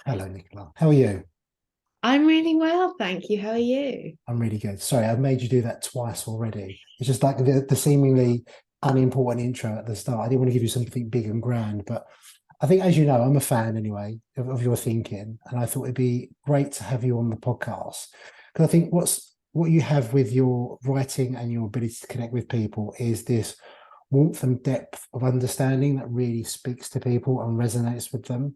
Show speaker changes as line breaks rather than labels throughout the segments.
Hello, Nicola. How are you?
I'm really well, thank you. How are you?
I'm really good. Sorry, I've made you do that twice already. It's just like the seemingly unimportant intro at the start. I didn't want to give you something big and grand, but I think, as you know, I'm a fan anyway of your thinking, and I thought it'd be great to have you on the podcast because I think what you have with your writing and your ability to connect with people is this warmth and depth of understanding that really speaks to people and resonates with them,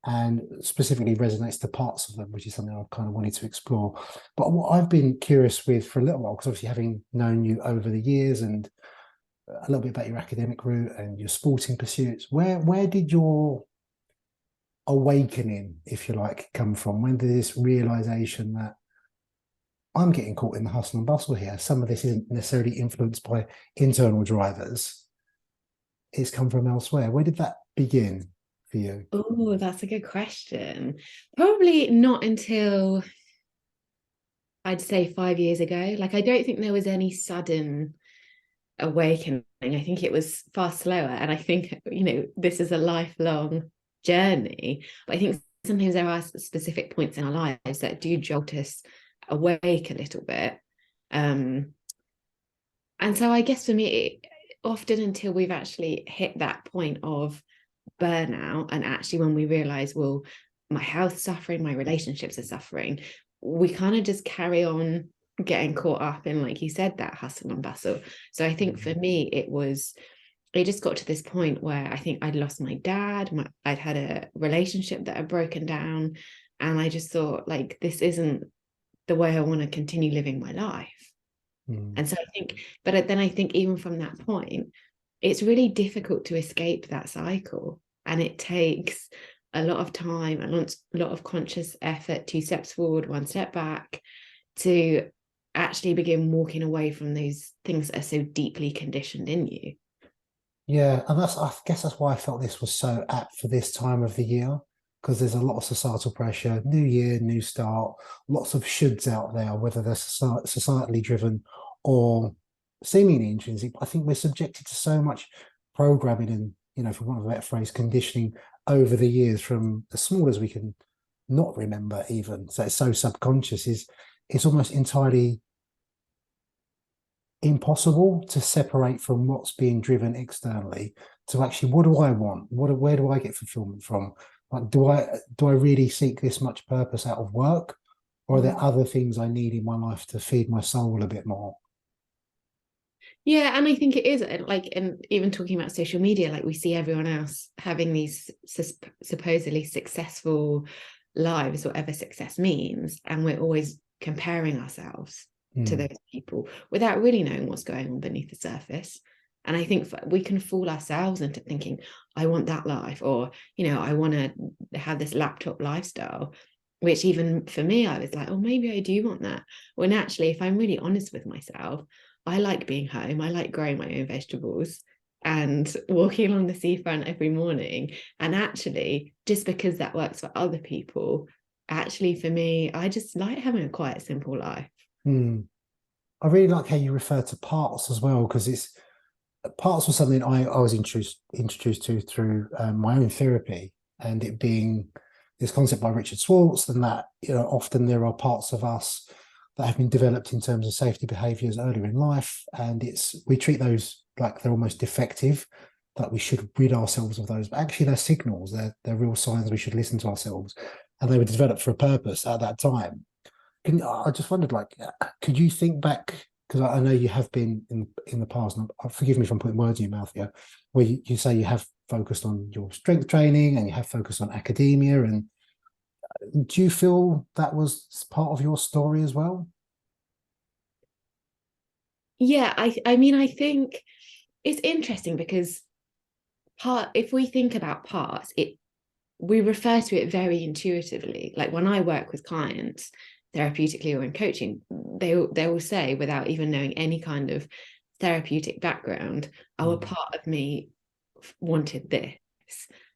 and specifically resonates to parts of them, which is something I've kind of wanted to explore. But what I've been curious with for a little while, because obviously having known you over the years and a little bit about your academic route and your sporting pursuits, where did your awakening, if you like, come from? When did this realization that I'm getting caught in the hustle and bustle here? Some of this isn't necessarily influenced by internal drivers. It's come from elsewhere. Where did that begin for you?
Oh, that's a good question. Probably not until I'd say 5 years ago. Like, I don't think there was any sudden awakening. I think it was far slower. And I think, this is a lifelong journey. But I think sometimes there are specific points in our lives that do jolt us awake a little bit. Um, and so I guess for me, often until we've actually hit that point of burnout, and actually when we realize, well, my health's suffering, my relationships are suffering, we kind of just carry on getting caught up in, like you said, that hustle and bustle. So I think for me it just got to this point where I think I'd lost my dad, I'd had a relationship that had broken down, and I just thought, like, this isn't the way I want to continue living my life.
Mm.
And so I think, but then I think even from that point, it's really difficult to escape that cycle. And it takes a lot of time, a lot of conscious effort, 2 steps forward, 1 step back, to actually begin walking away from those things that are so deeply conditioned in you.
Yeah, and I guess that's why I felt this was so apt for this time of the year, because there's a lot of societal pressure, new year, new start, lots of shoulds out there, whether they're societally driven or seemingly intrinsic. I think we're subjected to so much programming and, for want of a better phrase, conditioning over the years from as small as we can not remember even. So it's so subconscious, is it's almost entirely impossible to separate from what's being driven externally to actually what do I want? Where do I get fulfillment from? Like, do I really seek this much purpose out of work, or are there other things I need in my life to feed my soul a bit more?
Yeah, and I think it is like, and even talking about social media, like we see everyone else having these supposedly successful lives, whatever success means, and we're always comparing ourselves to
Hmm.
those people without really knowing what's going on beneath the surface. And I think we can fool ourselves into thinking, I want that life, or, I want to have this laptop lifestyle, which even for me, I was like, oh, maybe I do want that. When actually, if I'm really honest with myself, I like being home. I like growing my own vegetables and walking along the seafront every morning. And actually, just because that works for other people, actually for me, I just like having a quiet, simple life.
Hmm. I really like how you refer to parts as well, because it's parts was something I was introduced to through my own therapy, and it being this concept by Richard Schwartz, and that often there are parts of us that have been developed in terms of safety behaviors earlier in life, and it's we treat those like they're almost defective, that we should rid ourselves of those. But actually, they're signals, they're real signs we should listen to ourselves, and they were developed for a purpose at that time. I just wondered, like, could you think back? Because I know you have been in the past, and forgive me if I'm putting words in your mouth here, where you say you have focused on your strength training and you have focused on academia. And do you feel that was part of your story as well?
Yeah, I mean, I think it's interesting because if we think about parts, we refer to it very intuitively. Like when I work with clients, therapeutically or in coaching, they will say, without even knowing any kind of therapeutic background, oh, a
Mm.
part of me wanted this,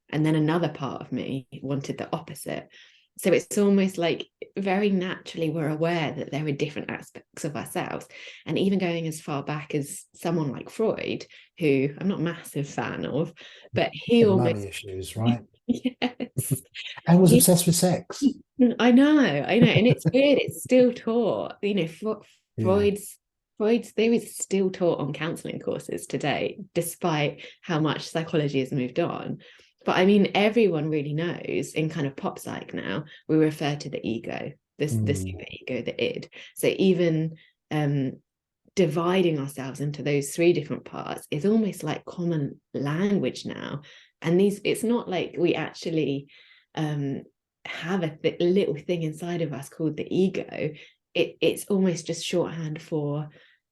and then another part of me wanted the opposite. So it's almost like very naturally we're aware that there are different aspects of ourselves. And even going as far back as someone like Freud, who I'm not a massive fan of, but he
The money
almost
issues, right?
Yes.
and was
Yeah,
obsessed with sex.
I know, and it's weird. It's still taught.
Yeah.
Freud's Freud's theories are still taught on counselling courses today, despite how much psychology has moved on. But I mean, everyone really knows in kind of pop psych now, we refer to the ego, the
Mm.
super ego, the id. So even um, dividing ourselves into those three different parts is almost like common language now. And it's not like we actually um, have a little thing inside of us called the ego. It's almost just shorthand for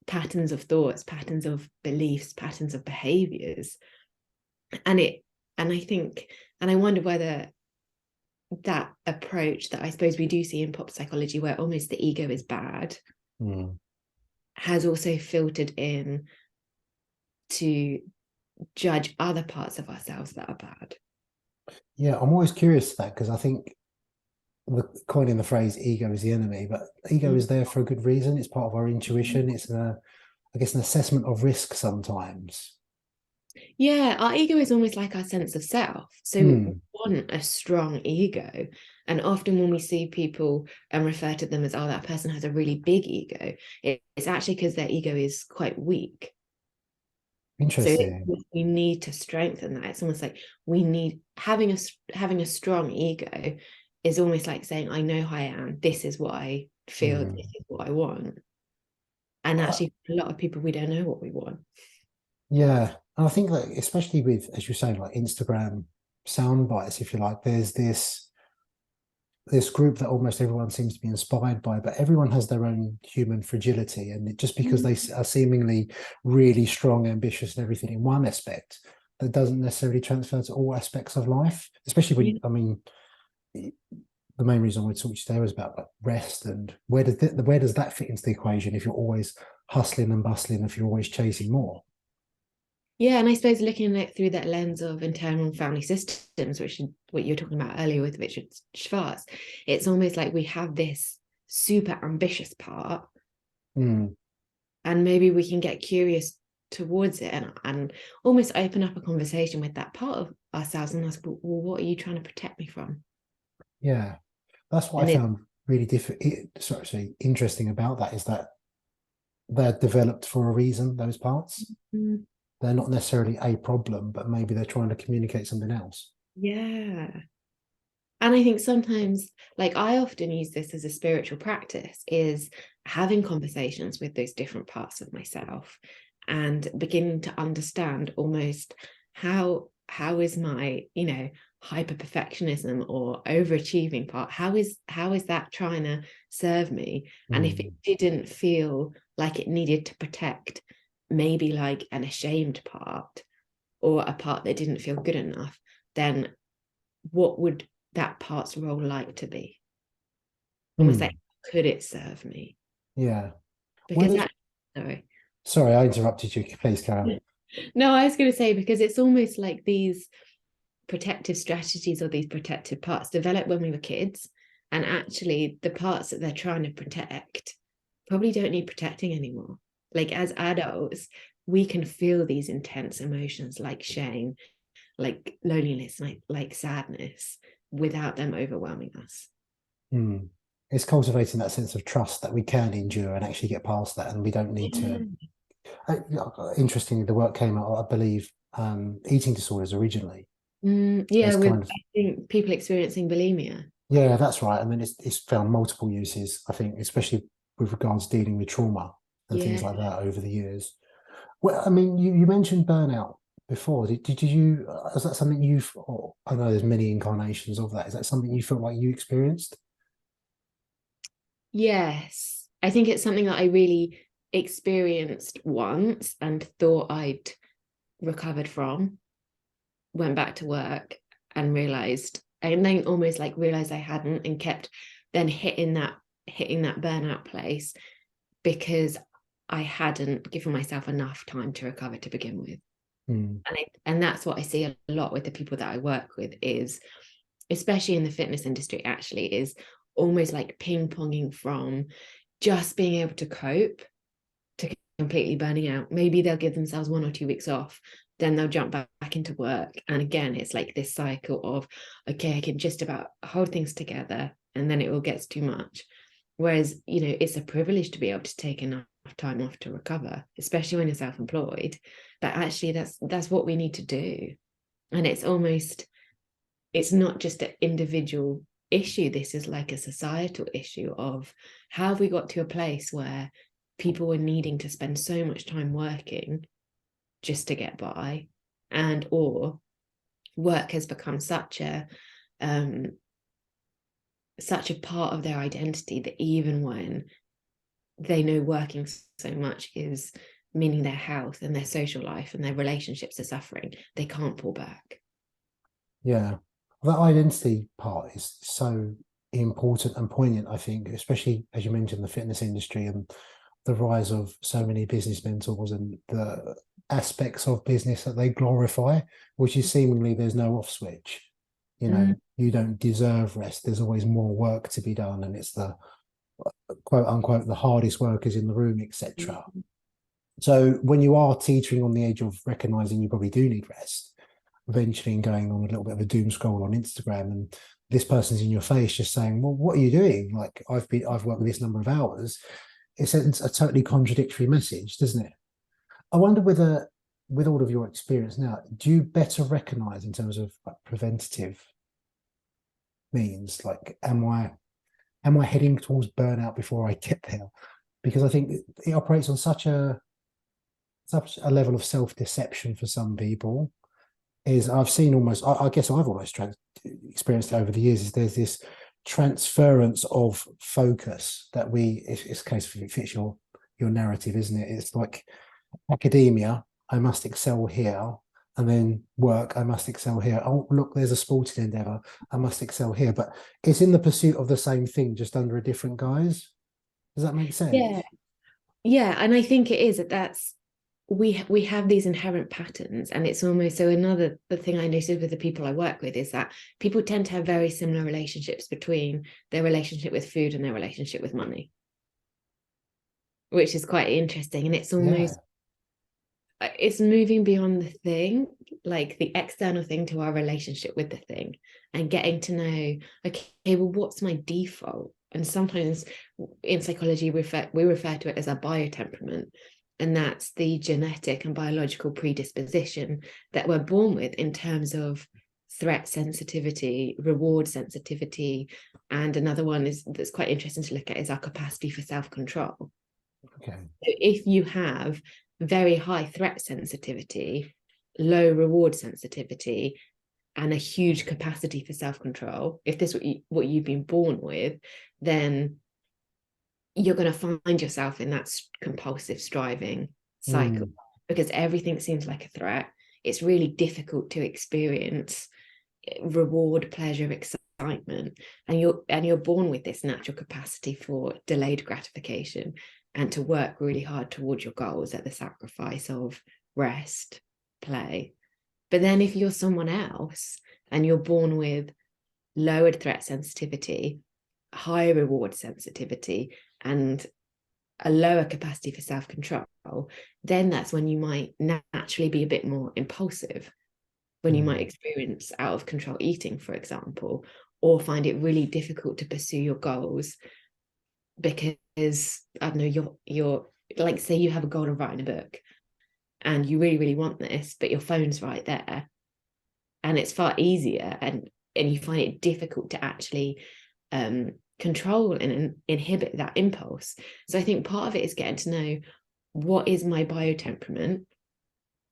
patterns of thoughts, patterns of beliefs, patterns of behaviors. And I think, and I wonder whether that approach that I suppose we do see in pop psychology, where almost the ego is bad,
Mm.
has also filtered in to judge other parts of ourselves that are bad.
Yeah, I'm always curious to that because I think coining the phrase "ego is the enemy," but ego
Mm.
is there for a good reason. It's part of our intuition. It's I guess, an assessment of risk sometimes.
Yeah, our ego is almost like our sense of self. So we
Hmm.
want a strong ego. And often when we see people and refer to them as, oh, that person has a really big ego, it's actually because their ego is quite weak. So
Interesting.
we need to strengthen that. It's almost like we need having a strong ego is almost like saying, I know who I am. This is what I feel. This
Hmm.
is what I want. And
Uh,
actually, a lot of people, we don't know what we want.
yeah, and I think that especially with, as you're saying, like Instagram sound bites, if you like, there's this group that almost everyone seems to be inspired by, but everyone has their own human fragility, and just because they are seemingly really strong, ambitious, and everything in one aspect, that doesn't necessarily transfer to all aspects of life. Especially when,
Yeah.
I mean, the main reason I wanted to talk to you today was about like rest and where does that fit into the equation if you're always hustling and bustling, if you're always chasing more.
Yeah, and I suppose looking at it through that lens of internal family systems, which is what you're talking about earlier with Richard Schwartz, it's almost like we have this super ambitious part,
Mm,
and maybe we can get curious towards it and almost open up a conversation with that part of ourselves and ask, well, what are you trying to protect me from?
yeah, that's what I
And it,
found really sorry, interesting about that is that they're developed for a reason. Those parts, they're not necessarily a problem, but maybe they're trying to communicate something else.
yeah. And I think sometimes, like I often use this as a spiritual practice, is having conversations with those different parts of myself and beginning to understand almost how is my, hyper perfectionism or overachieving part, how is that trying to serve me? And if it
Mm,
didn't feel like it needed to protect maybe like an ashamed part or a part that didn't feel good enough, then what would that part's role like to be? Almost like,
mm,
could it serve me?
yeah. Well,
Because that, sorry.
sorry, I interrupted you. Please carry on.
No, I was going to say, because it's almost like these protective strategies or these protective parts developed when we were kids. And actually, the parts that they're trying to protect probably don't need protecting anymore. Like as adults, we can feel these intense emotions like shame, like loneliness, like sadness without them overwhelming us.
Mm. It's cultivating that sense of trust that we can endure and actually get past that, and we don't need to.
Yeah.
Interestingly, the work came out, I believe, eating disorders originally.
Yeah,
It's
with
kind of
I think people experiencing bulimia.
yeah, that's right. And then it's found multiple uses, I think, especially with regards to dealing with trauma and things
Yeah.
like that over the years. Well, I mean, you mentioned burnout before. Did you, is that something you've, oh, I know there's many incarnations of that. Is that something you felt like you experienced?
Yes. I think it's something that I really experienced once and thought I'd recovered from, went back to work and realized, and then almost like realized I hadn't and kept then hitting that burnout place because I hadn't given myself enough time to recover to begin with.
Hmm.
And that's what I see a lot with the people that I work with is, especially in the fitness industry, actually, is almost like ping ponging from just being able to cope to completely burning out. Maybe they'll give themselves 1 or 2 weeks off, then they'll jump back into work. And again, it's like this cycle of, okay, I can just about hold things together, and then it all gets too much. Whereas, it's a privilege to be able to take enough time off to recover, especially when you're self-employed. But actually, that's what we need to do. And it's not just an individual issue. This is like a societal issue of how have we got to a place where people were needing to spend so much time working just to get by, and or work has become such a part of their identity that even when they know working so much is meaning their health and their social life and their relationships are suffering, they can't pull back.
Yeah, that identity part is so important and poignant, I think, especially as you mentioned, the fitness industry and the rise of so many business mentors and the aspects of business that they glorify, which is seemingly there's no off switch. You don't deserve rest. There's always more work to be done, and it's the quote unquote the hardest workers in the room, etc. So when you are teetering on the edge of recognizing you probably do need rest, eventually going on a little bit of a doom scroll on Instagram, and this person's in your face just saying, well, what are you doing? Like, I've worked with this number of hours. It's a totally contradictory message, doesn't it? I wonder whether, with all of your experience now, do you better recognize in terms of like preventative means, like, am I heading towards burnout before I get there? Because I think it operates on such a level of self-deception for some people. Is I've seen almost, I guess I've almost experienced over the years, is there's this transference of focus that it's a case if it fits your narrative, isn't it? It's like academia, I must excel here, and then work, I must excel here. Oh, look, there's a sporting endeavor, I must excel here. But it's in the pursuit of the same thing, just under a different guise. Does that make sense?
Yeah, and I think it is that's we have these inherent patterns, and it's almost so the thing I noticed with the people I work with is that people tend to have very similar relationships between their relationship with food and their relationship with money, which is quite interesting. And
Yeah.
it's moving beyond the thing, like the external thing, to our relationship with the thing, and getting to know, okay, well, what's my default? And sometimes in psychology we refer to it as a biotemperament, and that's the genetic and biological predisposition that we're born with in terms of threat sensitivity, reward sensitivity, and another one is that's quite interesting to look at is our capacity for self-control.
Okay.
So if you have very high threat sensitivity, low reward sensitivity, and a huge capacity for self-control, if this is what you've been born with, then you're going to find yourself in that compulsive striving cycle, because everything seems like a threat. It's really difficult to experience reward, pleasure, excitement, and you're born with this natural capacity for delayed gratification and to work really hard towards your goals at the sacrifice of rest, play. But then if you're someone else and you're born with lowered threat sensitivity, higher reward sensitivity, and a lower capacity for self-control, then that's when you might naturally be a bit more impulsive, when you might experience out of control eating, for example, or find it really difficult to pursue your goals because, I don't know, you're like, say you have a goal of writing a book and you really, really want this, but your phone's right there and it's far easier, and you find it difficult to actually control and inhibit that impulse. So I think part of it is getting to know, what is my biotemperament,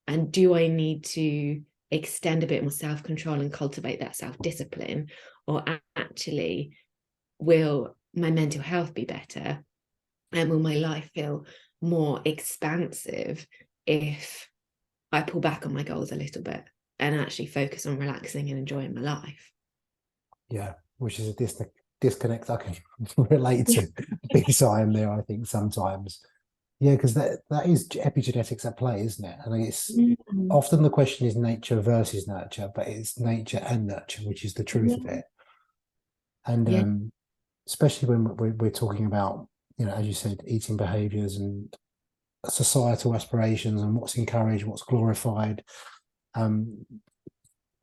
and do I need to extend a bit more self-control and cultivate that self-discipline, or actually will my mental health be better and will my life feel more expansive if I pull back on my goals a little bit and actually focus on relaxing and enjoying my life?
Yeah, which is a disconnect I can relate to big time there, I think, sometimes. Yeah, because that is epigenetics at play, isn't it? I think it's often the question is nature versus nurture, but it's nature and nurture, which is the truth of it. And
Yeah.
especially when we're talking about, as you said, eating behaviors and societal aspirations and what's encouraged, what's glorified. um,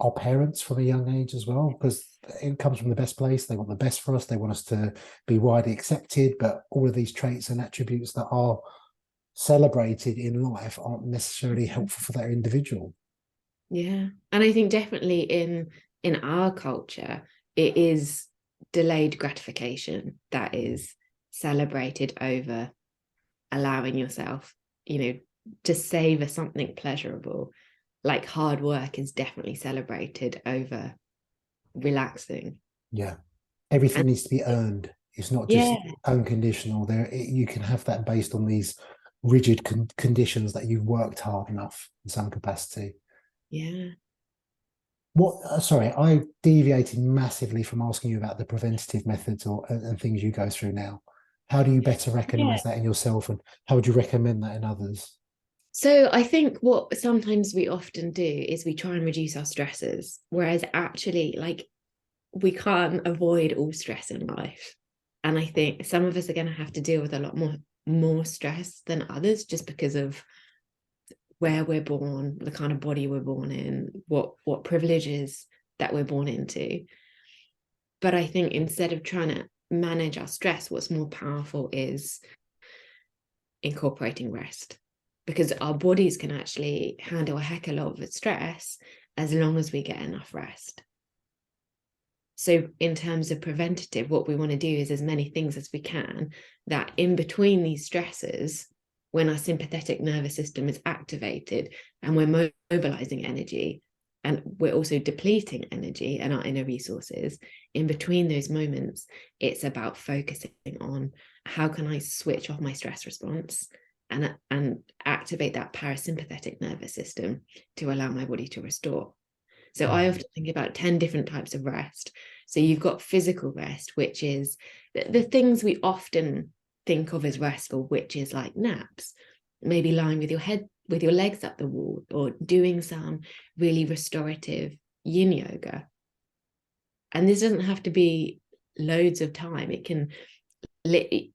our parents from a young age as well, because it comes from the best place. They want the best for us. They want us to be widely accepted, but all of these traits and attributes that are celebrated in life aren't necessarily helpful for that individual.
Yeah. And I think definitely in our culture, it is delayed gratification that is celebrated over allowing yourself, to savor something pleasurable. Like hard work is definitely celebrated over relaxing.
Yeah. Everything
And
needs to be earned. It's not just
yeah,
unconditional. You can have that based on these rigid conditions that you've worked hard enough in some capacity.
yeah.
What? Sorry, I deviated massively from asking you about the preventative methods and things you go through now. How do you better
Yeah.
recognize that in yourself, and how would you recommend that in others?
So I think what sometimes we often do is we try and reduce our stresses, whereas actually, like, we can't avoid all stress in life. And I think some of us are going to have to deal with a lot more stress than others, just because of where we're born, the kind of body we're born in, what privileges that we're born into. But I think instead of trying to manage our stress, what's more powerful is incorporating rest, because our bodies can actually handle a heck of a lot of stress as long as we get enough rest. So in terms of preventative, what we want to do is as many things as we can that in between these stresses, when our sympathetic nervous system is activated and we're mobilizing energy, and we're also depleting energy and our inner resources, in between those moments, it's about focusing on how can I switch off my stress response and activate that parasympathetic nervous system to allow my body to restore. So I often think about 10 different types of rest. So you've got physical rest, which is the things we often think of as restful, which is like naps, maybe lying with your legs up the wall, or doing some really restorative yin yoga. And this doesn't have to be loads of time. It can,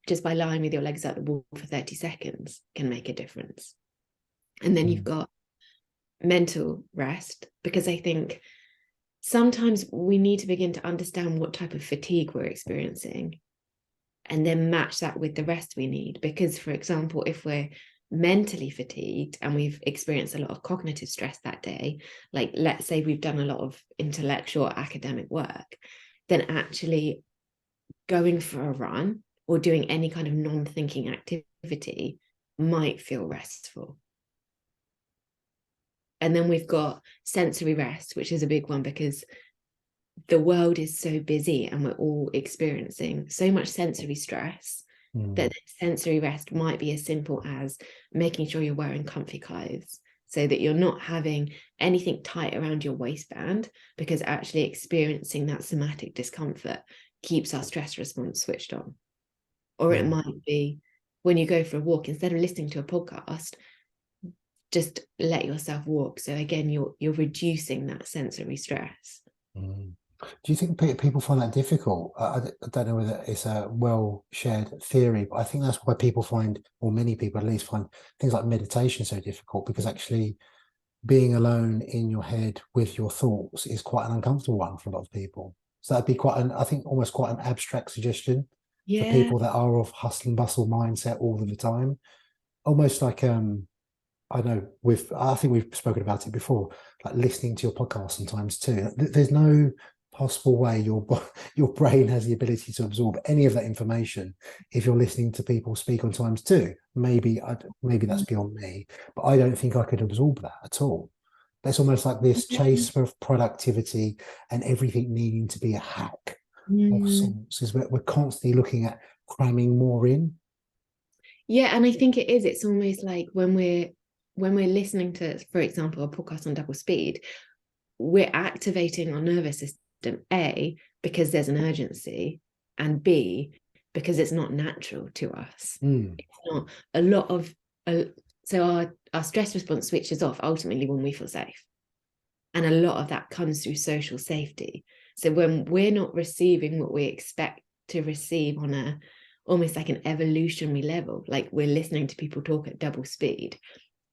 just by lying with your legs up the wall for 30 seconds can make a difference. And then you've got mental rest, because I think sometimes we need to begin to understand what type of fatigue we're experiencing and then match that with the rest we need. Because, for example, if we're mentally fatigued and we've experienced a lot of cognitive stress that day, like let's say we've done a lot of intellectual or academic work, then actually going for a run or doing any kind of non-thinking activity might feel restful. And then we've got sensory rest, which is a big one, because the world is so busy and we're all experiencing so much sensory stress that sensory rest might be as simple as making sure you're wearing comfy clothes so that you're not having anything tight around your waistband, because actually experiencing that somatic discomfort keeps our stress response switched on. Or it might be when you go for a walk, instead of listening to a podcast, just let yourself walk. So again, you're reducing that sensory stress.
Do you think people find that difficult? I don't know whether it's a well shared theory, but I think that's why people find, or many people at least find, things like meditation so difficult, because actually being alone in your head with your thoughts is quite an uncomfortable one for a lot of people. So that'd be I think almost quite an abstract suggestion for
Yeah.
people that are of hustle and bustle mindset all of the time. Almost like I know I think we've spoken about it before, like listening to your podcast sometimes too. There's no possible way your brain has the ability to absorb any of that information if you're listening to people speak on times too. Maybe that's beyond me, but I don't think I could absorb that at all. That's almost like this chase for productivity and everything needing to be a hack of sorts. Is we're constantly looking at cramming more in.
Yeah, and I think it is. It's almost like when we're listening to, for example, a podcast on double speed, we're activating our nervous system, A, because there's an urgency, and B, because it's not natural to us. It's not a lot of so our stress response switches off ultimately when we feel safe. And a lot of that comes through social safety. So when we're not receiving what we expect to receive on a almost like an evolutionary level, like we're listening to people talk at double speed,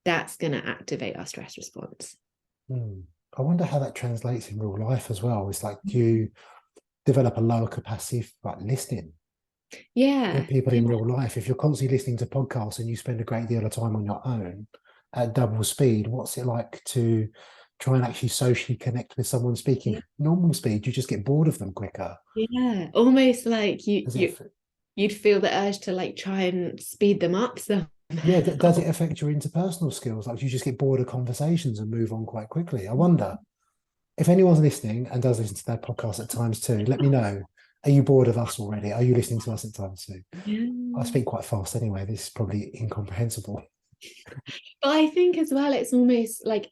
that's going to activate our stress response.
Mm. I wonder how that translates in real life as well. It's like, do you develop a lower capacity for like listening?
Yeah,
People in
yeah,
real life, if you're constantly listening to podcasts and you spend a great deal of time on your own at double speed, what's it like to try and actually socially connect with someone speaking
yeah,
normal speed? You just get bored of them quicker.
yeah. Almost like you
Does it,
you you'd feel the urge to like try and speed them up somehow.
yeah, does it affect your interpersonal skills? Like, you just get bored of conversations and move on quite quickly? I wonder if anyone's listening and does listen to that podcast at times too, let me know. Are you bored of us already? Are you listening to us at times too? I
Yeah.
speak quite fast anyway. This is probably incomprehensible.
But I think as well, it's almost like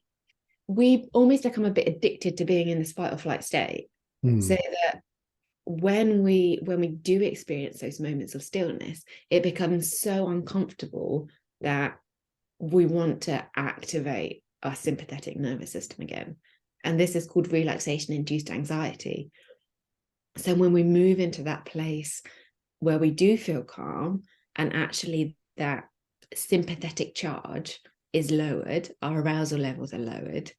we almost become a bit addicted to being in this fight or flight state. So
Hmm.
that when we do experience those moments of stillness, it becomes so uncomfortable that we want to activate our sympathetic nervous system again. And this is called relaxation induced anxiety. So when we move into that place where we do feel calm and actually that sympathetic charge is lowered, our arousal levels are lowered,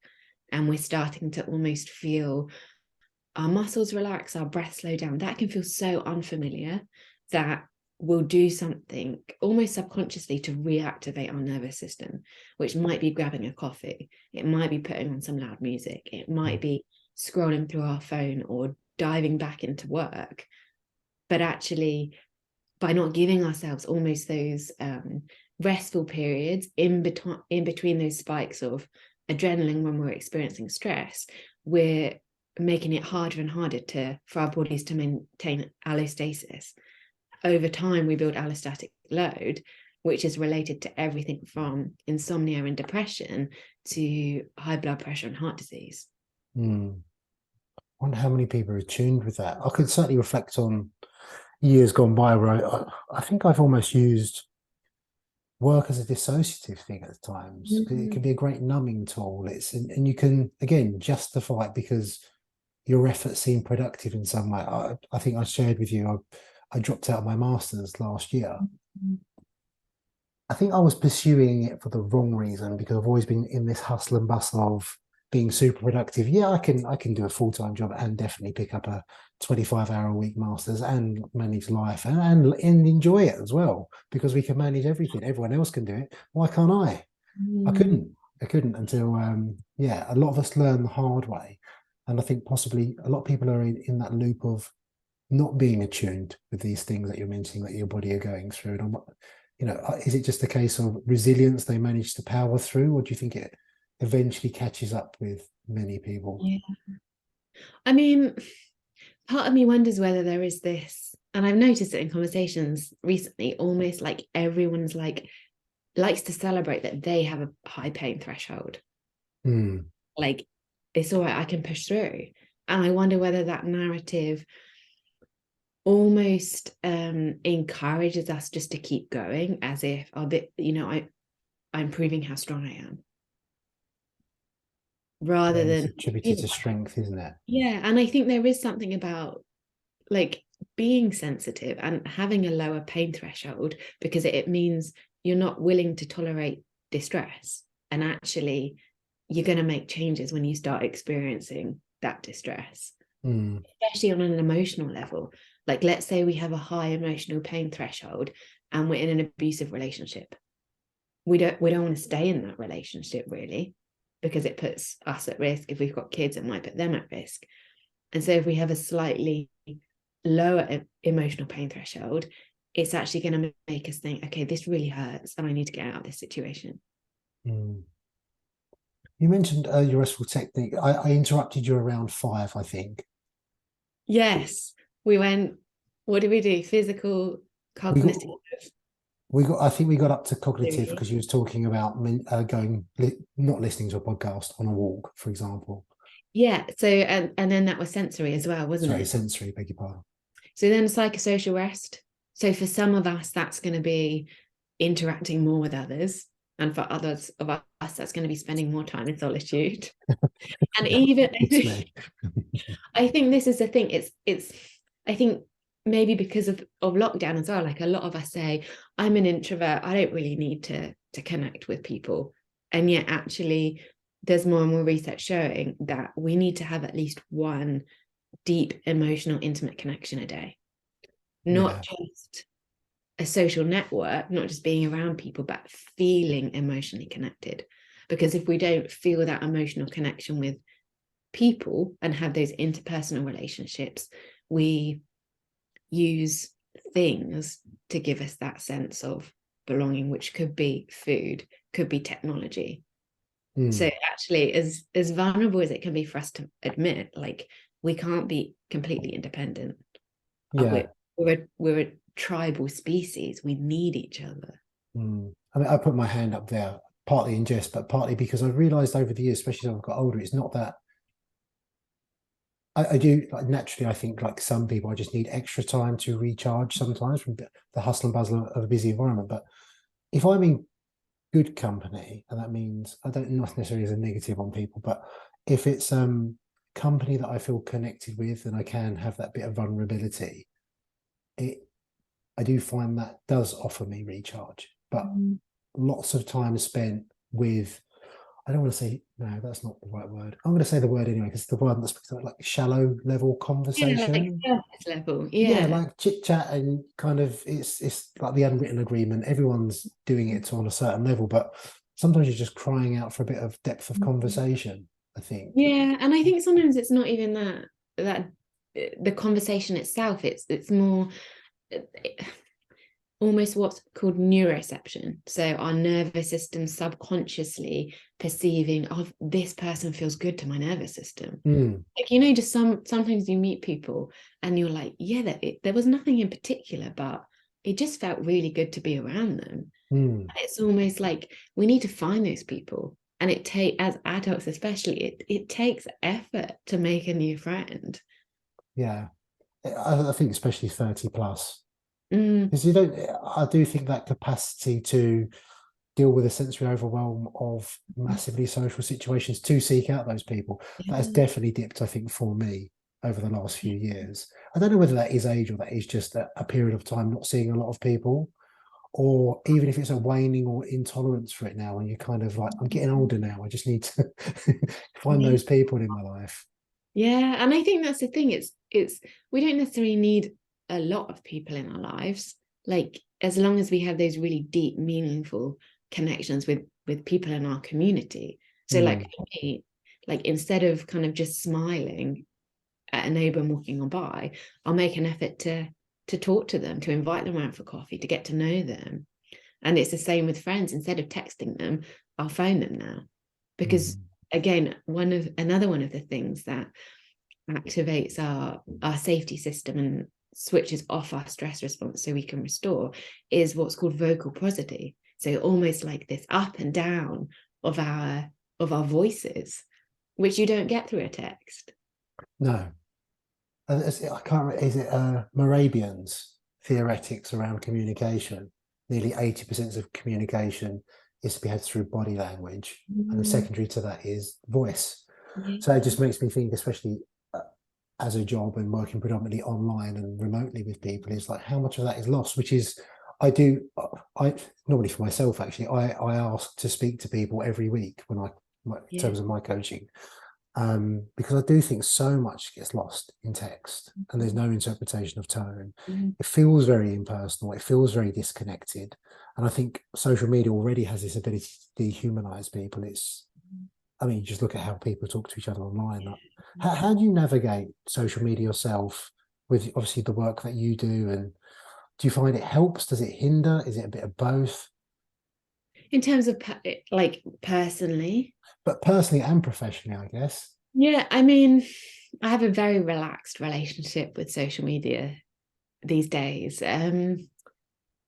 and we're starting to almost feel our muscles relax, our breath slow down, that can feel so unfamiliar that we'll do something almost subconsciously to reactivate our nervous system, which might be grabbing a coffee, it might be putting on some loud music, it might be scrolling through our phone or diving back into work. But actually, by not giving ourselves almost those restful periods in between those spikes of adrenaline when we're experiencing stress, we're making it harder and harder for our bodies to maintain allostasis. Over time, we build allostatic load, which is related to everything from insomnia and depression to high blood pressure and heart disease.
Hmm. I wonder how many people are attuned with that. I could certainly reflect on years gone by where I think I've almost used work as a dissociative thing at times. It can
Mm.
be a great numbing tool. And you can again justify it because your efforts seem productive in some way. I think I shared with you. I dropped out of my masters last year. I think I was pursuing it for the wrong reason because I've always been in this hustle and bustle of being super productive. Yeah, I can do a full-time job and definitely pick up a 25-hour a week masters and manage life and enjoy it as well because we can manage everything. Everyone else can do it. Why can't I? I
Mm.
couldn't. I couldn't until yeah, a lot of us learn the hard way. And I think possibly a lot of people are in that loop of not being attuned with these things that you're mentioning that your body are going through. And is it just a case of resilience they manage to power through, or do you think it eventually catches up with many people?
Yeah. I mean, part of me wonders whether there is this, and I've noticed it in conversations recently, almost like everyone's like likes to celebrate that they have a high pain threshold.
Hmm.
Like, it's all right, I can push through. And I wonder whether that narrative almost encourages us just to keep going, as if a bit, I'm proving how strong I am, rather
Yeah, it's
than,
attributed to strength, isn't it?
yeah. And I think there is something about like being sensitive and having a lower pain threshold, because it means you're not willing to tolerate distress, and actually you're going to make changes when you start experiencing that distress,
Hmm.
especially on an emotional level. Like, let's say we have a high emotional pain threshold and we're in an abusive relationship. We don't want to stay in that relationship, really, because it puts us at risk. If we've got kids, it might put them at risk. And so if we have a slightly lower emotional pain threshold, it's actually going to make us think, okay, this really hurts and I need to get out of this situation.
Hmm. You mentioned your restful technique. I interrupted you around five, I think.
Yes, we went, what did we do? Physical,
We got
cognitive.
I think we got up to cognitive
Really?
because you was talking about not listening to a podcast on a walk, for example.
Yeah. So, and then that was sensory as well, wasn't
Sorry,
it?
sensory, beg your pardon.
So then psychosocial rest. So for some of us, that's going to be interacting more with others. And for others of us, that's going to be spending more time in solitude. And even
It's me.
I think this is the thing. It's I think maybe because of lockdown as well. Like, a lot of us say, I'm an introvert. I don't really need to connect with people. And yet actually there's more and more research showing that we need to have at least one deep, emotional, intimate connection a day,
Yeah.
not just a social network, not just being around people, but feeling emotionally connected. Because if we don't feel that emotional connection with people and have those interpersonal relationships, we use things to give us that sense of belonging, which could be food, could be technology. So actually, as vulnerable as it can be for us to admit, like, we can't be completely independent.
Yeah.
We're a tribal species. We need each other.
I mean, I put my hand up there partly in jest, but partly because I realised over the years, especially as I've got older, it's not that I do like naturally. I think like some people, I just need extra time to recharge sometimes from the hustle and bustle of a busy environment. But if I'm in good company, and that means I don't not necessarily as a negative on people, but if it's company that I feel connected with and I can have that bit of vulnerability, it I do find that does offer me recharge. But lots of time spent with I don't want to say no, that's not the right word. I'm going to say the word anyway because it's the word that's like shallow level
Yeah, like
conversation.
surface level.
Yeah,
Yeah.
like chit chat and kind of it's like the unwritten agreement. Everyone's doing it on a certain level, but sometimes you're just crying out for a bit of depth of conversation, I think.
Yeah, and I think sometimes it's not even that the conversation itself. It's more almost what's called neuroception. So our nervous system subconsciously perceiving, oh, this person feels good to my nervous system.
Mm,
Like, just sometimes you meet people and you're like, yeah, there was nothing in particular, but it just felt really good to be around them.
mm,
And it's almost like we need to find those people. And as adults especially, it takes effort to make a new friend.
yeah. I think especially 30 plus.
Mm,
Because I do think that capacity to deal with a sensory overwhelm of massively social situations to seek out those people, that has
yeah.
definitely dipped, I think, for me over the last few years. I don't know whether that is age or that is just a period of time not seeing a lot of people, or even if it's a waning or intolerance for it now, and you're kind of like, I'm getting older now, I just need to find those people in my life.
Yeah, and I think that's the thing. It's we don't necessarily need a lot of people in our lives. Like, as long as we have those really deep, meaningful connections with people in our community. So like
Mm,
for me, like, instead of kind of just smiling at a neighbor walking on by, I'll make an effort to talk to them, to invite them out for coffee, to get to know them. And it's the same with friends. Instead of texting them, I'll phone them now. Because
mm,
again, another one of the things that activates our safety system and switches off our stress response so we can restore is what's called vocal prosody. So almost like this up and down of our voices, which you don't get through a text.
no. I can't remember, is it Morabian's theoretics around communication? Nearly 80% of communication is to be had through body language. And the
Mm,
secondary to that is voice. So it
yeah.
just makes me think, especially as a job and working predominantly online and remotely with people, is like how much of that is lost, which is, I normally for myself, actually, I ask to speak to people every week in
Yeah.
terms of my coaching because I do think so much gets lost in text and there's no interpretation of tone.
Mm,
It feels very impersonal, it feels very disconnected. And I think social media already has this ability to dehumanize people. I mean, just look at how people talk to each other online. How do you navigate social media yourself with obviously the work that you do? And do you find it helps? Does it hinder? Is it a bit of both?
in terms of like personally,
But personally and professionally, I guess.
yeah, I mean, I have a very relaxed relationship with social media these days. Again,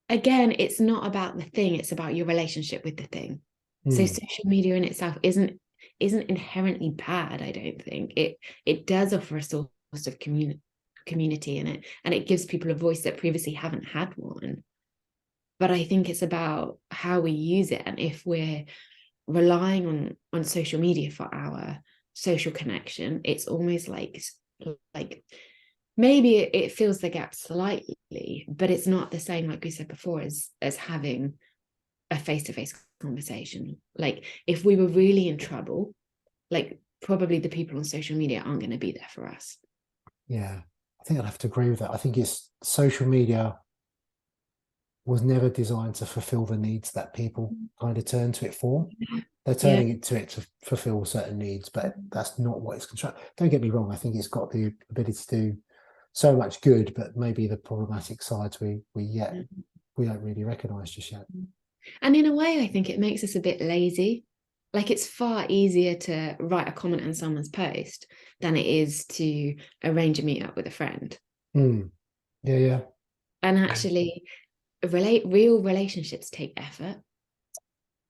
it's not about the thing, it's about your relationship with the thing. So
Hmm,
social media in itself isn't inherently bad, I don't think. It does offer a source of community in it, and it gives people a voice that previously haven't had one. But I think it's about how we use it, and if we're relying on social media for our social connection, it's almost like maybe it fills the gap slightly, but it's not the same, like we said before, as having a face-to-face conversation. Like, if we were really in trouble like probably the people on social media aren't going to be there for us.
Yeah, I think I'd have to agree with that. I think it's social media was never designed to fulfill the needs that people kind of turn to it for. They're
Yeah.
turning it to fulfill certain needs, but that's not what it's constructed. Don't get me wrong. I think it's got the ability to do so much good, but maybe the problematic sides we don't really recognise just yet.
And in a way, I think it makes us a bit lazy. Like it's far easier to write a comment on someone's post than it is to arrange a meetup with a friend.
Mm. Yeah, yeah,
And actually, real relationships take effort.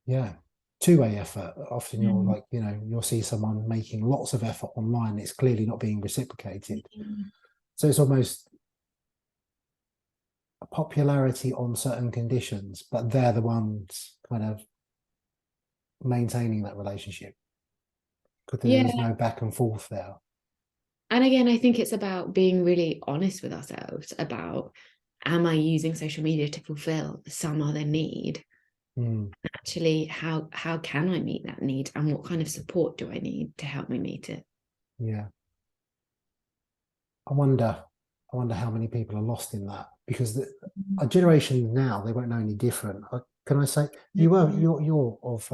yeah. Two-way effort. Often you're
Mm.
like, you'll see someone making lots of effort online. It's clearly not being reciprocated. So it's almost a popularity on certain conditions, but they're the ones kind of maintaining that relationship because there is
Yeah.
no back and forth there.
And again, I think it's about being really honest with ourselves about, am I using social media to fulfill some other need?
Mm,
Actually, how can I meet that need, and what kind of support do I need to help me meet it?
yeah. I wonder, I wonder how many people are lost in that because our generation now, they won't know any different. Can I say you're of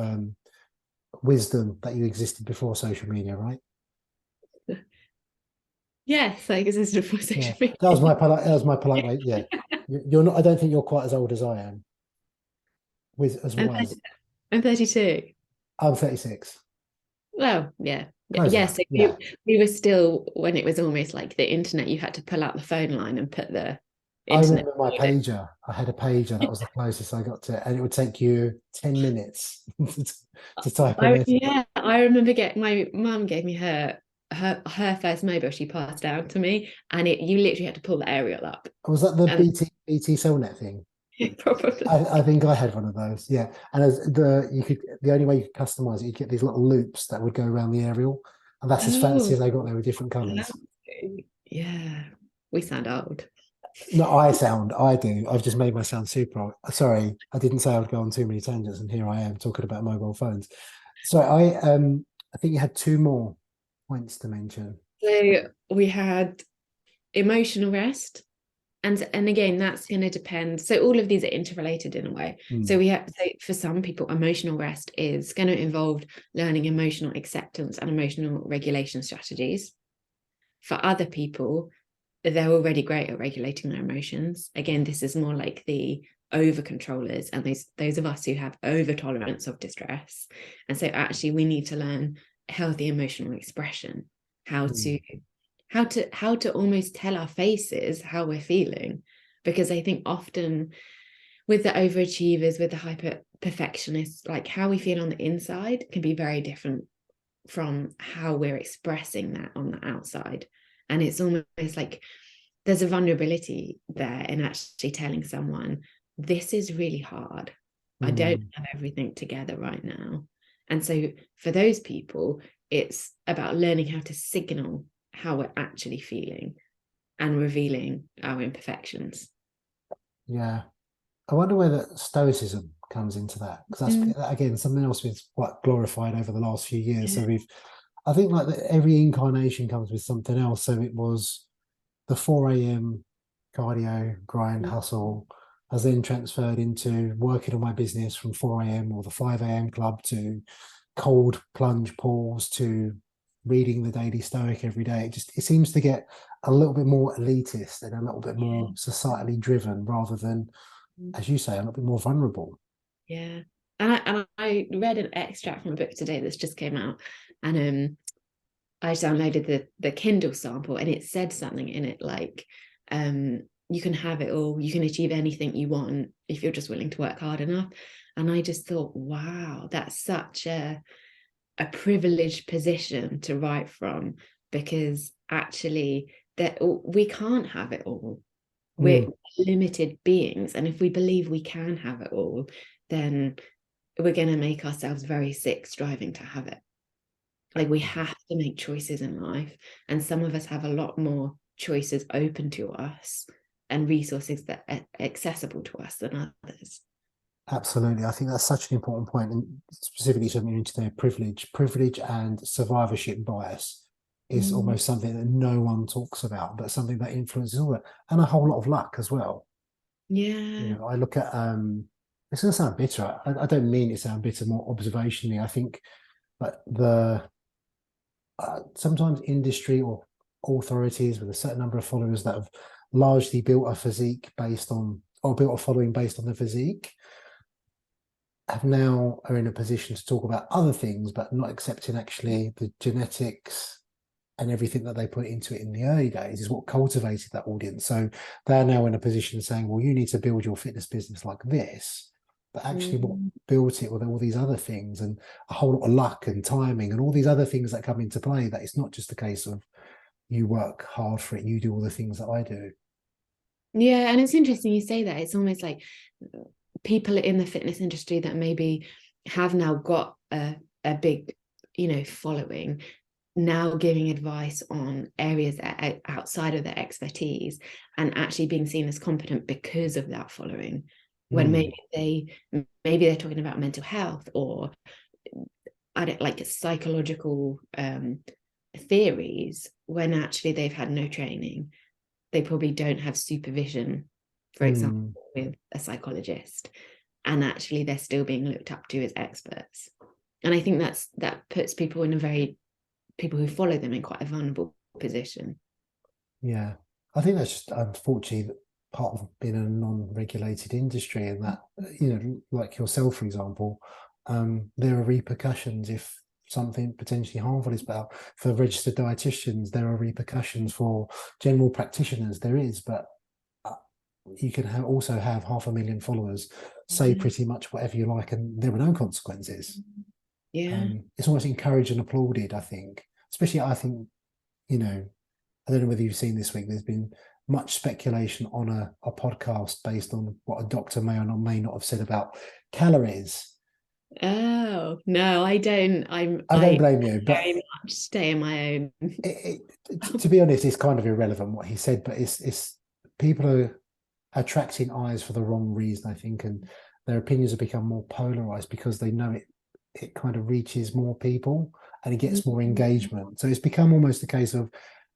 wisdom that you existed before social media, right?
Yes, like this is before
Yeah,
social media.
that was my polite way. Yeah, you're not. I don't think you're quite as old as I am. With as
I'm
wise.
I'm 32.
I'm 36.
Well, yeah.
Close
Yeah,
enough.
so
Yeah.
we were still when it was almost like the internet, you had to pull out the phone line and put the
I
internet
remember my
code
pager. I had a pager. That was the closest I got to it. And it would take you 10 minutes to type a message.
I remember getting my mum gave me her first mobile she passed down to me, and you literally had to pull the aerial up.
Was that the
And
BT Cellnet thing?
probably
I think I had one of those. Yeah. And as the only way you could customize it, you get these little loops that would go around the aerial. And that's as fancy
oh,
as they got there with different colors.
yeah, we sound old.
No, I do. I've just made my sound super old. Sorry, I didn't say I would go on too many tangents, and here I am talking about mobile phones. So I think you had two more points to mention.
So we had emotional rest, and again that's going to depend. So all of these are interrelated in a way. So
Hmm.
we have, so for some people emotional rest is going to involve learning emotional acceptance and emotional regulation strategies. For other people, they're already great at regulating their emotions. Again, this is more like the over controllers and those of us who have over tolerance of distress. And so actually we need to learn healthy emotional expression, how
Hmm.
to how to almost tell our faces how we're feeling. Because I think often with the overachievers, with the hyper perfectionists, like how we feel on the inside can be very different from how we're expressing that on the outside. And it's almost like there's a vulnerability there in actually telling someone, this is really hard. I don't
Hmm.
have everything together right now. And so for those people, it's about learning how to signal how we're actually feeling and revealing our imperfections.
Yeah. I wonder whether stoicism comes into that because
Mm,
that's again something else that's quite glorified over the last few years.
yeah.
So I think like every incarnation comes with something else. So it was the 4 a.m. cardio, grind, hustle has then transferred into working on my business from 4 a.m. or the 5 a.m. club to cold plunge pools to reading the Daily Stoic every day. It seems to get a little bit more elitist and a little bit more societally driven rather than, as you say, a little bit more vulnerable.
Yeah. And I read an extract from a book today that's just came out, and I downloaded the Kindle sample, and it said something in it like, you can have it all, you can achieve anything you want if you're just willing to work hard enough. And I just thought, wow, that's such a privileged position to write from, because actually that we can't have it all. We're
Mm,
limited beings, and if we believe we can have it all, then we're going to make ourselves very sick striving to have it. Like we have to make choices in life, and some of us have a lot more choices open to us and resources that are accessible to us than others.
Absolutely. I think that's such an important point, and specifically something into their privilege and survivorship bias is
Mm.
almost something that no one talks about, but something that influences all that, and a whole lot of luck as well. You
Yeah.
know, I look at it's going to sound bitter. I don't mean it to sound bitter, more observationally. I think that the sometimes industry or authorities with a certain number of followers that have largely built a physique based on, or built a following based on the physique, have now are in a position to talk about other things, but not accepting actually the genetics and everything that they put into it in the early days is what cultivated that audience. So they're now in a position saying, well, you need to build your fitness business like this. But actually, what
Mm.
built it were all these other things and a whole lot of luck and timing and all these other things that come into play. That it's not just a case of you work hard for it, you do all the things that I do.
Yeah, and it's interesting you say that. It's almost like people in the fitness industry that maybe have now got a big, following, now giving advice on areas that are outside of their expertise and actually being seen as competent because of that following. When
Mm,
maybe they're talking about mental health or I don't like psychological theories when actually they've had no training. They probably don't have supervision, for example,
mm,
with a psychologist, and actually they're still being looked up to as experts. And I think that puts people who follow them in quite a vulnerable position.
yeah. I think that's just unfortunately part of being a non-regulated industry, and that, you know, like yourself, for example, there are repercussions if something potentially harmful is about for registered dietitians. There are repercussions for general practitioners. There is, but uh, you can also have 500,000 followers, say
Yeah.
pretty much whatever you like, and there are no consequences.
Yeah.
It's almost encouraged and applauded, I think. Especially, I think, you know, I don't know whether you've seen this week, there's been much speculation on a podcast based on what a doctor may or not may not have said about calories.
Oh no, I don't.
I don't
I
blame you, but
very much stay in my own.
to be honest, it's kind of irrelevant what he said, but it's people are attracting eyes for the wrong reason, I think, and their opinions have become more polarized because they know it kind of reaches more people and it gets more engagement. So it's become almost a case of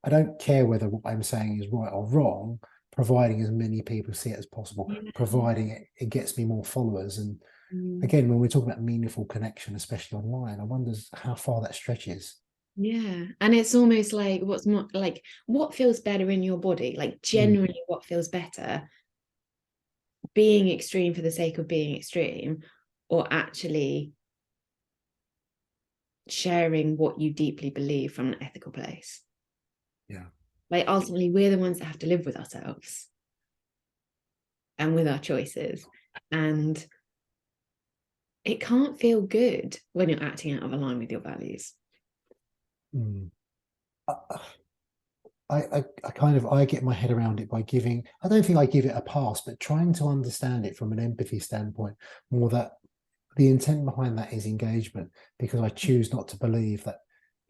I don't care whether what I'm saying is right or wrong, providing as many people see it as possible,
Yeah.
providing it gets me more followers. And
Mm.
again, when we're talking about meaningful connection, especially online, I wonder how far that stretches.
Yeah. And it's almost like what's more like what feels better in your body? Like
Mm,
generally what feels better? Being extreme for the sake of being extreme, or actually sharing what you deeply believe from an ethical place.
yeah.
Like ultimately, we're the ones that have to live with ourselves and with our choices. And it can't feel good when you're acting out of line with your values.
Mm. I kind of I get my head around it by giving I don't think I give it a pass, but trying to understand it from an empathy standpoint, more that the intent behind that is engagement, because I choose not to believe that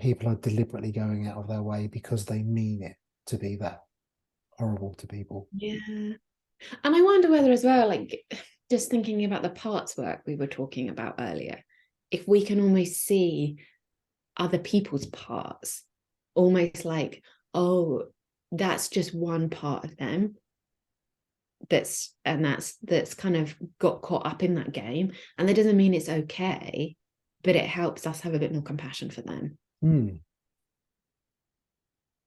people are deliberately going out of their way because they mean it to be that horrible to people.
Yeah. And I wonder whether as well, like just thinking about the parts work we were talking about earlier, if we can almost see other people's parts, almost like, oh, that's just one part of them that's kind of got caught up in that game. And that doesn't mean it's okay, but it helps us have a bit more compassion for them.
Hmm.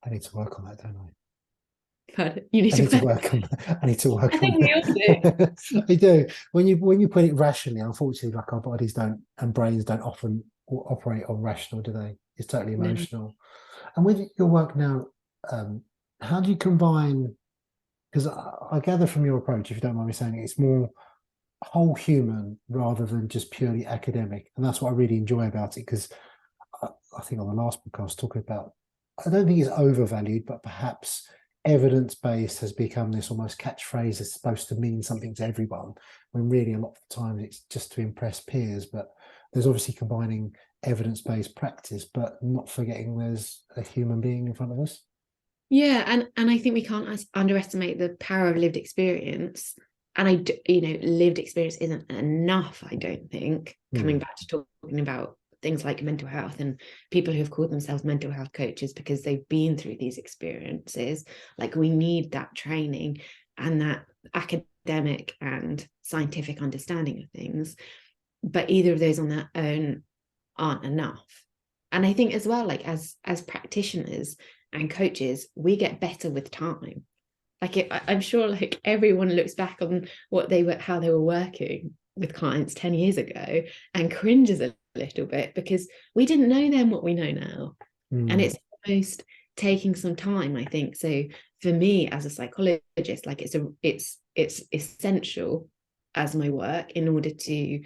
I need to work on that, don't I?
But you need
I
to
need to
work.
work on that. I need to
I
work on
think we all do.
that. I do. When you put it rationally, unfortunately, like our bodies don't and brains don't often operate on rational, do they? It's totally
No.
emotional. And with your work now, um, how do you combine? Because I gather from your approach, if you don't mind me saying it, it's more whole human rather than just purely academic, and that's what I really enjoy about it. Because I think on the last podcast talking about, I don't think it's overvalued, but perhaps evidence based has become this almost catchphrase that's supposed to mean something to everyone, when really a lot of the time it's just to impress peers. But there's obviously combining evidence based practice, but not forgetting there's a human being in front of us.
Yeah, and I think we can't underestimate the power of lived experience and lived experience isn't enough, I don't think, coming back to talking about things like mental health and people who have called themselves mental health coaches because they've been through these experiences. Like, we need that training and that academic and scientific understanding of things, but either of those on their own aren't enough. And I think as well, like as practitioners and coaches, we get better with time. Like, I'm sure like everyone looks back on how they were working with clients 10 years ago and cringes a little bit because we didn't know then what we know now. And it's almost taking some time, I think. So for me as a psychologist, like it's essential as my work in order to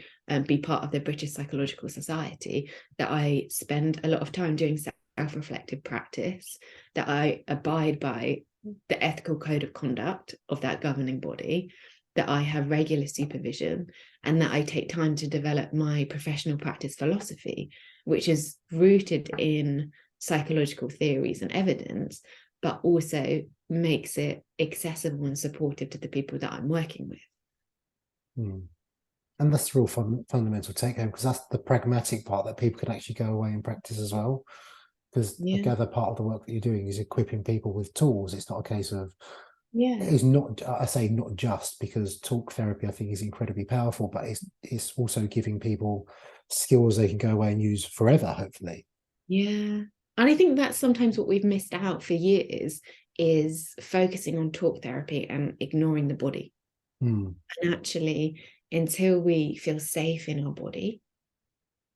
be part of the British Psychological Society that I spend a lot of time doing self-reflective practice, that I abide by the ethical code of conduct of that governing body, that I have regular supervision, and that I take time to develop my professional practice philosophy, which is rooted in psychological theories and evidence, but also makes it accessible and supportive to the people that I'm working with.
And that's the real fundamental take home, because that's the pragmatic part that people can actually go away and practice as well. Because I gather part of the work that you're doing is equipping people with tools. It's not a case of, it's not, I say not just because talk therapy I think is incredibly powerful, but it's also giving people skills they can go away and use forever, hopefully.
Yeah. And I think that's sometimes what we've missed out for years, is focusing on talk therapy and ignoring the body. And actually, until we feel safe in our body,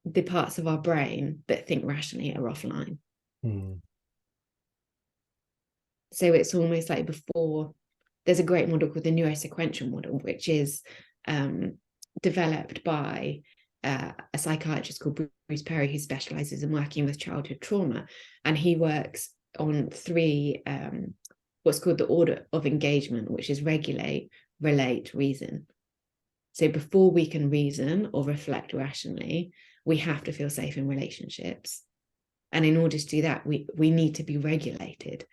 the parts of our brain that think rationally are offline. So it's almost like there's a great model called the neurosequential model, which is developed by a psychiatrist called Bruce Perry, who specializes in working with childhood trauma. And he works on three, what's called the order of engagement, which is regulate, relate, reason. So before we can reason or reflect rationally, we have to feel safe in relationships. And in order to do that, we need to be regulated,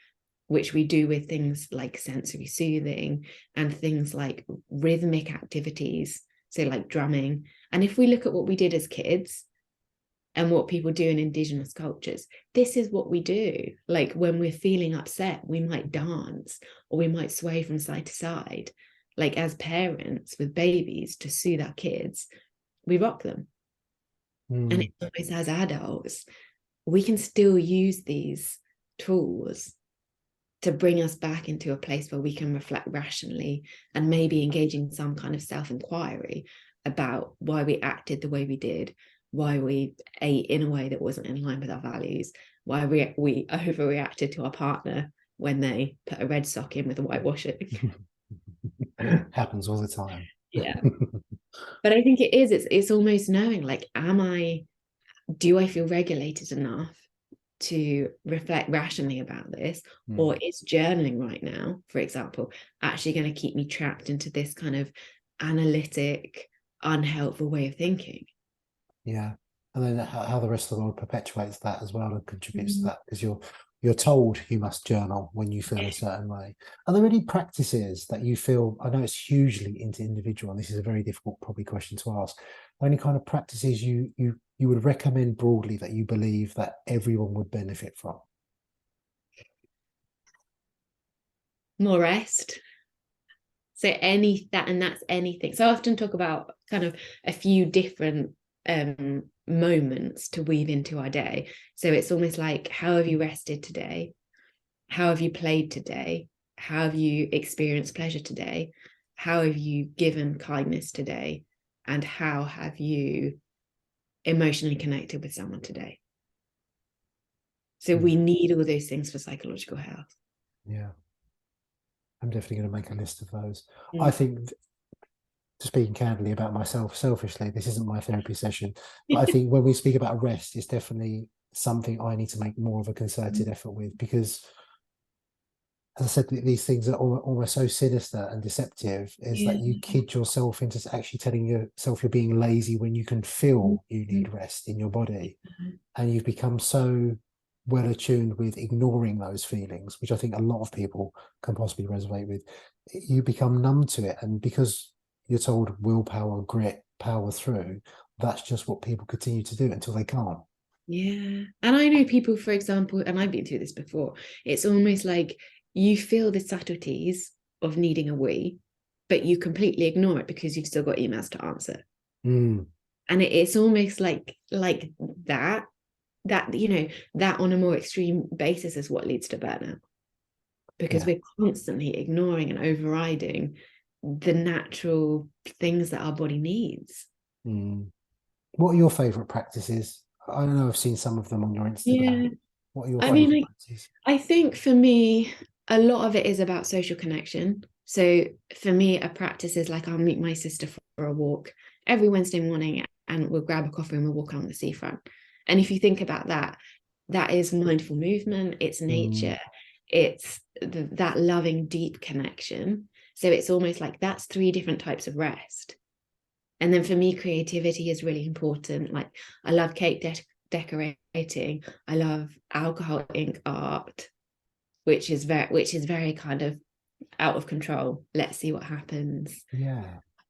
which we do with things like sensory soothing and things like rhythmic activities, so like drumming. And if we look at what we did as kids and what people do in indigenous cultures, this is what we do. Like, when we're feeling upset, we might dance or we might sway from side to side. Like, as parents with babies, to soothe our kids, we rock them. And it's always, as adults, we can still use these tools to bring us back into a place where we can reflect rationally and maybe engage in some kind of self-inquiry about why we acted the way we did, why we ate in a way that wasn't in line with our values, why we overreacted to our partner when they put a red sock in with a whitewashing.
Happens all the time.
Yeah. But I think it's almost knowing, like, do I feel regulated enough to reflect rationally about this? Or is journaling right now, for example, actually going to keep me trapped into this kind of analytic, unhelpful way of thinking?
Yeah. And then how the rest of the world perpetuates that as well and contributes to that, because you're told you must journal when you feel a certain way. Are there any practices that you feel, I know it's hugely individual, and this is a very difficult probably question to ask, any kind of practices you would recommend broadly that you believe that everyone would benefit from?
More rest. So that's anything. So I often talk about kind of a few different moments to weave into our day. So it's almost like, how have you rested today? How have you played today? How have you experienced pleasure today? How have you given kindness today? And how have you emotionally connected with someone today? So we need all those things for psychological health.
Yeah. I'm definitely going to make a list of those. I think, speaking candidly about myself, selfishly, this isn't my therapy session, but I think when we speak about rest, it's definitely something I need to make more of a concerted effort with, because, as I said, these things are almost so sinister and deceptive, is that you kid yourself into actually telling yourself you're being lazy when you can feel you need rest in your body. And you've become so well attuned with ignoring those feelings, which I think a lot of people can possibly resonate with, you become numb to it. And because you're told willpower, grit, power through, that's just what people continue to do until they can't.
Yeah. And I know people, for example, and I've been through this before, it's almost like you feel the subtleties of needing a wee, but you completely ignore it because you've still got emails to answer.
Mm,
And it's almost like that, that on a more extreme basis is what leads to burnout. Because
yeah.
we're constantly ignoring and overriding the natural things that our body needs.
Mm. What are your favorite practices? I know I've seen some of them on your Instagram.
Yeah.
What are your
I mean,
favorite
like,
practices?
I think for me, a lot of it is about social connection. So for me, a practice is like I'll meet my sister for a walk every Wednesday morning and we'll grab a coffee and we'll walk along the seafront. And if you think about that, that is mindful movement, it's
Mm,
nature, it's that loving, deep connection. So it's almost like that's three different types of rest. And then for me, creativity is really important. Like I love decorating. I love alcohol ink art, which is very kind of out of control. Let's see what happens.
yeah.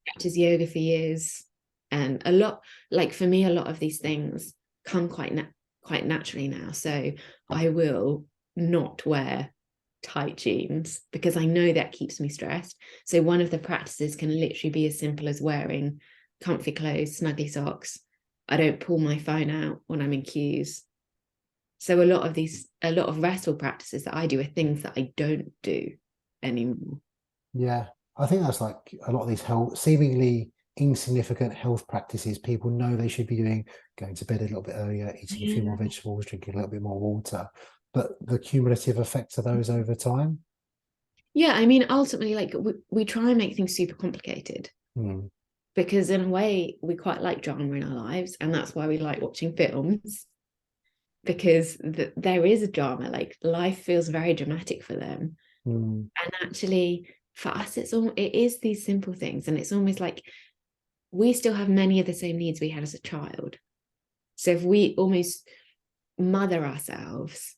Practice yoga for years, and a lot, like for me, a lot of these things come quite naturally now. So I will not wear tight jeans because I know that keeps me stressed. So one of the practices can literally be as simple as wearing comfy clothes, snuggly socks. I don't pull my phone out when I'm in queues. So a lot of restful practices that I do are things that I don't do anymore.
Yeah, I think that's like a lot of these health, seemingly insignificant health practices people know they should be doing, going to bed a little bit earlier, eating a few more
Yeah.
vegetables, drinking a little bit more water. But the cumulative effects of those over time.
Yeah, I mean, ultimately, like we try and make things super complicated
Hmm,
because, in a way, we quite like drama in our lives, and that's why we like watching films because there is a drama. Like life feels very dramatic for them,
hmm,
and actually, for us, it is these simple things, and it's almost like we still have many of the same needs we had as a child. So if we almost mother ourselves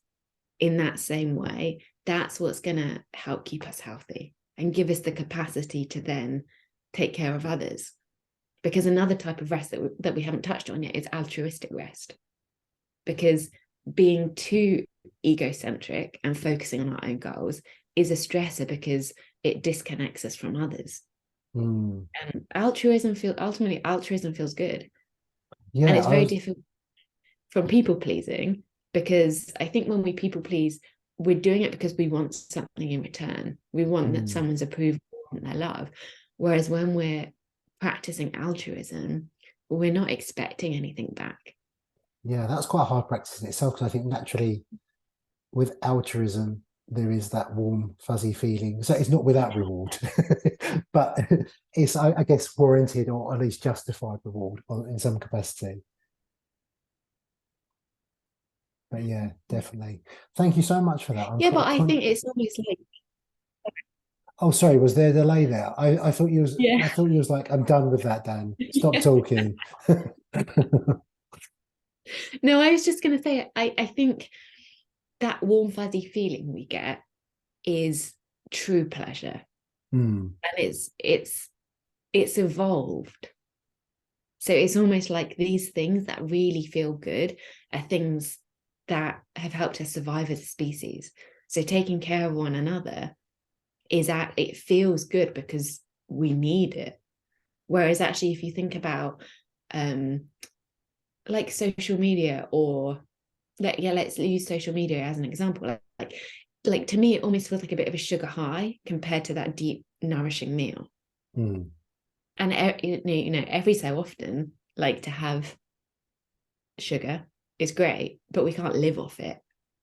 in that same way, that's what's going to help keep us healthy and give us the capacity to then take care of others. Because another type of rest that we haven't touched on yet is altruistic rest. Because being too egocentric and focusing on our own goals is a stressor because it disconnects us from others.
hmm.
And ultimately altruism feels good. And
Yeah,
it's
I
very
was.
different from people pleasing because I think when we people please, we're doing it because we want something in return. We want that
Hmm.
someone's approval, we want their love. Whereas when we're practicing altruism, we're not expecting anything back.
Yeah, that's quite a hard practice in itself because I think naturally with altruism, there is that warm, fuzzy feeling. So it's not without reward, but it's, I guess, warranted or at least justified reward in some capacity. But yeah, definitely. Thank you so much for that.
Yeah, but I think it's almost like,
Oh, sorry, was there a delay there? I thought you was
yeah,
I thought you was like, I'm done with that, Dan. Stop
yeah.
talking.
No, I was just going to say, I think that warm, fuzzy feeling we get is true pleasure.
Hmm,
And it's evolved. So it's almost like these things that really feel good are things that have helped us survive as a species. So taking care of one another it feels good because we need it. Whereas actually, if you think about um like social media or let's use social media as an example. Like to me, it almost feels like a bit of a sugar high compared to that deep, nourishing meal.
hmm.
And every so often, like to have sugar is great, but we can't live off it.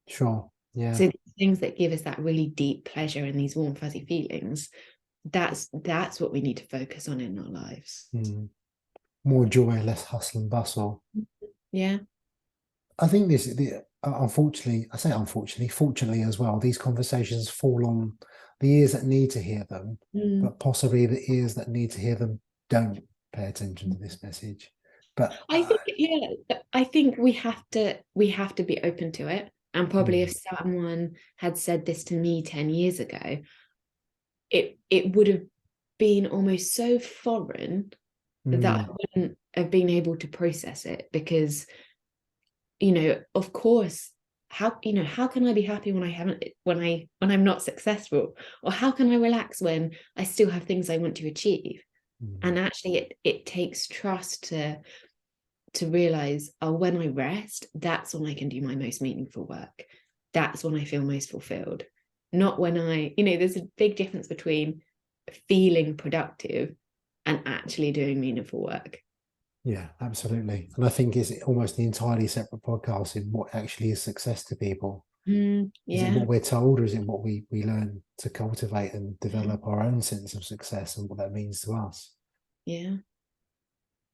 Sure. Yeah.
So things that give us that really deep pleasure and these warm fuzzy feelings, that's what we need to focus on in our lives.
Hmm. More joy, less hustle and bustle.
Yeah.
I think unfortunately, I say unfortunately, fortunately as well, these conversations fall on the ears that need to hear them,
Mm.
but possibly the ears that need to hear them don't pay attention to this message. But
I think we have to be open to it. And probably if someone had said this to me 10 years ago, it would have been almost so foreign that I wouldn't have been able to process it, because, of course, how can I be happy when I haven't when I'm not successful? Or how can I relax when I still have things I want to achieve? And actually it takes trust to realize, oh, when I rest, that's when I can do my most meaningful work. That's when I feel most fulfilled. Not when there's a big difference between feeling productive and actually doing meaningful work.
Yeah, absolutely. And I think it's almost an entirely separate podcast in what actually is success to people. Is it
Yeah.
what we're told, or is it what we learn to cultivate and develop our own sense of success and what that means to us?
Yeah.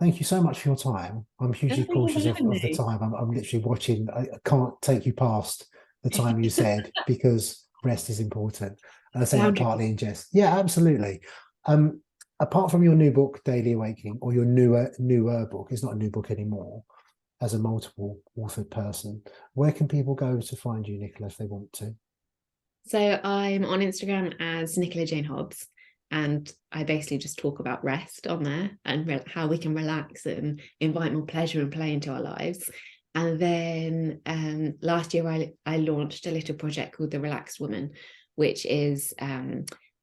Thank you so much for your time. I'm
Oh,
hugely
thank you for
cautious
having
of the
me.
time. I'm literally watching. I can't take you past the time you said, because rest is important. And I say that partly in
100%.
jest. Yeah, absolutely. Um, Apart from your new book, Daily Awakening, or your newer book, it's not a new book anymore, as a multiple authored person, where can people go to find you, Nicola, if they want to?
So I'm on Instagram as Nicola Jane Hobbs, and I basically just talk about rest on there and how we can relax and invite more pleasure and play into our lives. And then last year I launched a little project called the Relaxed Woman, which is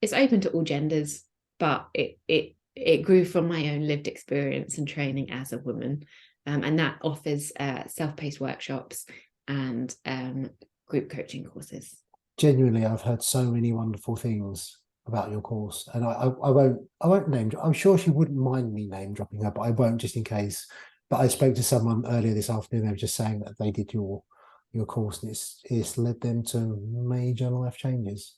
it's open to all genders, but it grew from my own lived experience and training as a woman, and that offers self-paced workshops and group coaching courses.
Genuinely, I've heard so many wonderful things about your course, and I won't name. I'm sure she wouldn't mind me name dropping her, but I won't, just in case. But I spoke to someone earlier this afternoon. They were just saying that they did your course, and it's led them to major life changes.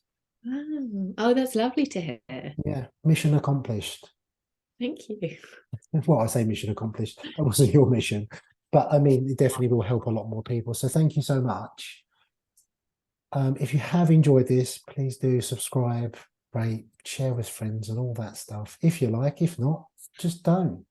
Oh, that's lovely to hear.
Yeah, mission accomplished.
Thank you.
Well, I say mission accomplished. That wasn't your mission, but I mean, it definitely will help a lot more people. So thank you so much. If you have enjoyed this, please do subscribe, rate, share with friends, and all that stuff. If you like, if not, just don't.